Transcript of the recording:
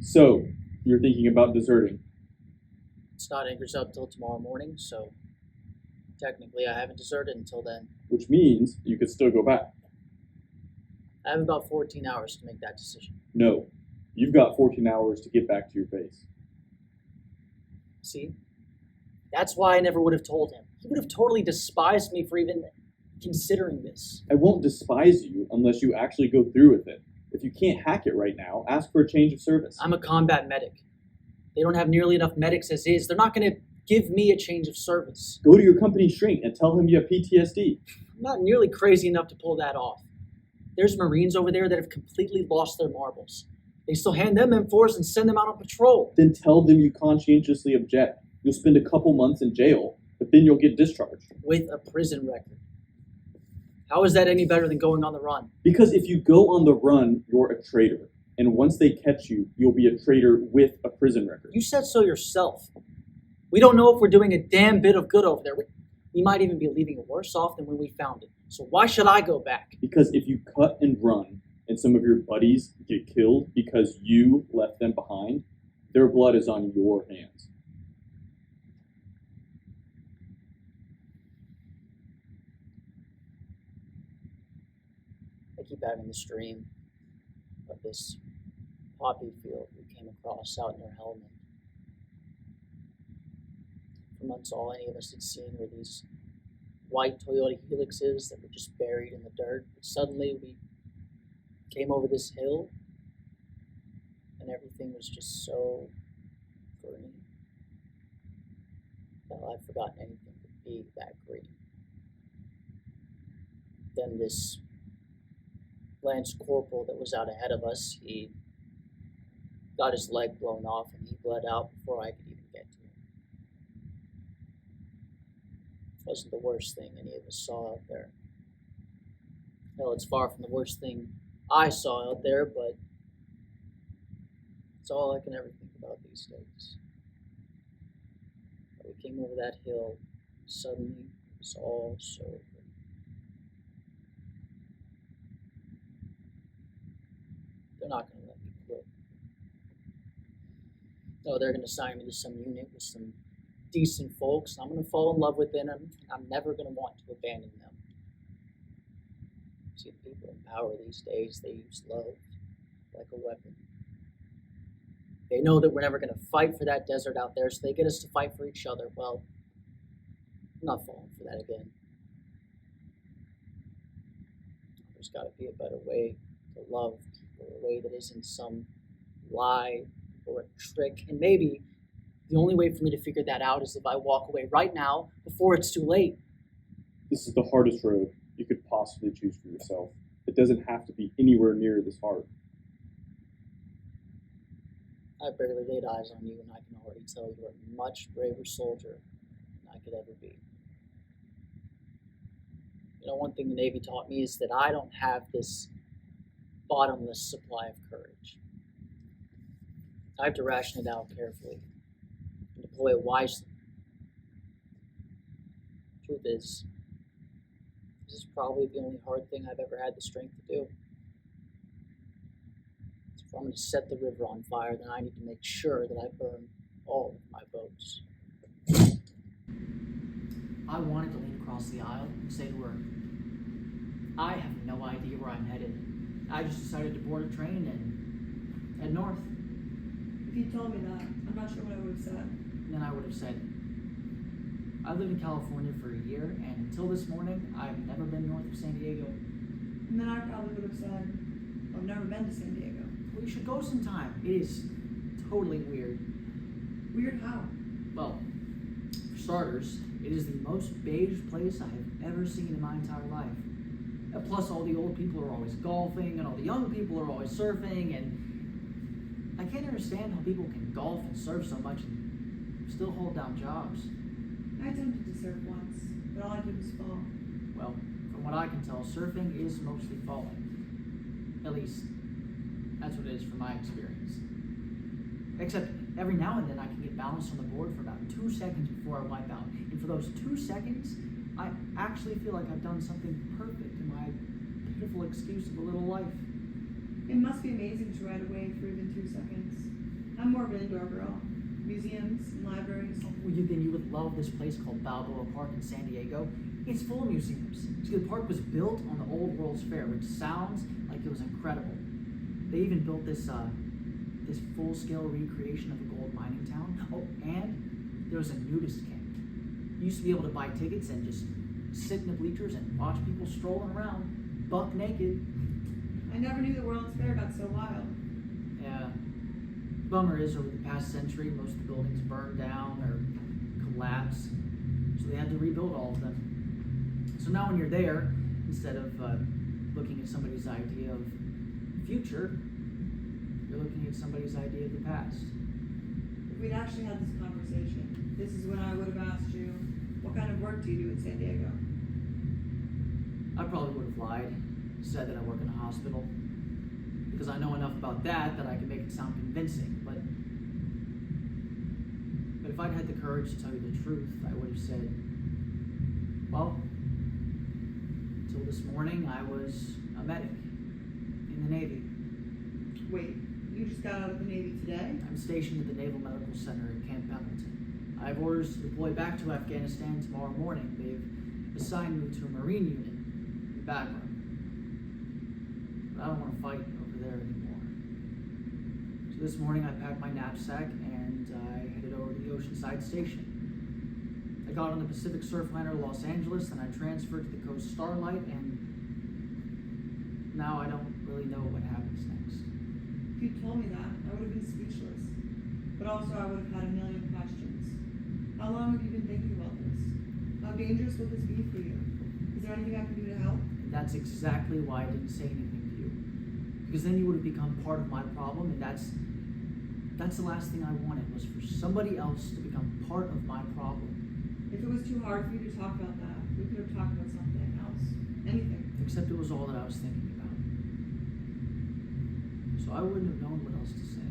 So, you're thinking about deserting. It's not anchors up till tomorrow morning, so technically I haven't deserted until then. Which means you could still go back. I have about 14 hours to make that decision. No, you've got 14 hours to get back to your base. See? That's why I never would have told him. He would have totally despised me for even considering this. I won't despise you unless you actually go through with it. If you can't hack it right now, ask for a change of service. I'm a combat medic. They don't have nearly enough medics as is. They're not going to give me a change of service. Go to your company shrink and tell him you have PTSD. I'm not nearly crazy enough to pull that off. There's Marines over there that have completely lost their marbles. They still hand them M4s and send them out on patrol. Then tell them you conscientiously object. You'll spend a couple months in jail, but then you'll get discharged. With a prison record. How is that any better than going on the run? Because if you go on the run, you're a traitor. And once they catch you, you'll be a traitor with a prison record. You said so yourself. We don't know if we're doing a damn bit of good over there. We might even be leaving it worse off than when we found it. So why should I go back? Because if you cut and run, and some of your buddies get killed because you left them behind, their blood is on your hands. I keep having this dream of this poppy field we came across out near Helmand. For months, all any of us had seen were these white Toyota Helixes that were just buried in the dirt. But suddenly, we came over this hill, and everything was just so green. Well, I'd forgotten anything could be that green. Then this Lance Corporal that was out ahead of us, he got his leg blown off and he bled out before I could even get to him. It wasn't the worst thing any of us saw out there. Hell, it's far from the worst thing I saw out there, but it's all I can ever think about these days. But we came over that hill, suddenly it was all so green. They're not going to let me quit. No, they're going to assign me to some unit with some decent folks. I'm going to fall in love with them, and I'm never going to want to abandon them. See, the people in power these days, they use love like a weapon. They know that we're never going to fight for that desert out there, so they get us to fight for each other. Well, I'm not falling for that again. There's got to be a better way to love people, a way that isn't some lie or a trick. And maybe the only way for me to figure that out is if I walk away right now before it's too late. This is the hardest road you could possibly choose for yourself. It doesn't have to be anywhere near this hard. I barely laid eyes on you, and I can already tell you're a much braver soldier than I could ever be. You know, one thing the Navy taught me is that I don't have this bottomless supply of courage. I have to ration it out carefully and deploy it wisely. Truth is, this is probably the only hard thing I've ever had the strength to do. So if I'm going to set the river on fire, then I need to make sure that I burn all of my boats. I wanted to lean across the aisle and say the word. I have no idea where I'm headed. I just decided to board a train and head north. If you told me that, I'm not sure what I would have said. And then I would have said, I've lived in California for a year, and until this morning, I've never been north of San Diego. And then I probably would have said, I've never been to San Diego. We should go sometime. It is totally weird. Weird how? Well, for starters, it is the most beige place I have ever seen in my entire life. Plus, all the old people are always golfing, and all the young people are always surfing, and I can't understand how people can golf and surf so much and still hold down jobs. I attempted to surf once, but all I did was fall. Well, from what I can tell, surfing is mostly falling. At least, that's what it is from my experience. Except, every now and then I can get balanced on the board for about 2 seconds before I wipe out. And for those 2 seconds, I actually feel like I've done something perfect in my pitiful excuse of a little life. It must be amazing to ride a wave for even 2 seconds. I'm more of an indoor girl. Museums and libraries. Well, then you would love this place called Balboa Park in San Diego. It's full of museums. See, the park was built on the Old World's Fair, which sounds like it was incredible. They even built this full-scale recreation of a gold mining town. Oh, and there was a nudist camp. You used to be able to buy tickets and just sit in the bleachers and watch people strolling around, buck naked. I never knew the World's Fair got so wild. Yeah. Bummer is, over the past century, most of the buildings burned down or collapsed, so they had to rebuild all of them. So now when you're there, instead of looking at somebody's idea of future, you're looking at somebody's idea of the past. If we'd actually had this conversation, this is when I would have asked you, what kind of work do you do in San Diego? I probably would have lied, said that I work in a hospital, because I know enough about that I can make it sound convincing. But if I'd had the courage to tell you the truth, I would have said, well, until this morning, I was a medic in the Navy. Wait, you just got out of the Navy today? I'm stationed at the Naval Medical Center in Camp Pendleton. I have orders to deploy back to Afghanistan tomorrow morning. They've assigned me to a Marine unit in Bagram. But I don't want to fight over there anymore. So this morning I packed my knapsack and I headed over to the Oceanside Station. I got on the Pacific Surfliner Los Angeles, and I transferred to the Coast Starlight, and now I don't really know what happens next. If you'd told me that, I would have been speechless. But also I would have had a million questions. How long have you been thinking about this? How dangerous will this be for you? Is there anything I can do to help? And that's exactly why I didn't say anything to you. Because then you would have become part of my problem, and that's the last thing I wanted, was for somebody else to become part of my problem. If it was too hard for you to talk about that, we could have talked about something else. Anything. Except it was all that I was thinking about. So I wouldn't have known what else to say.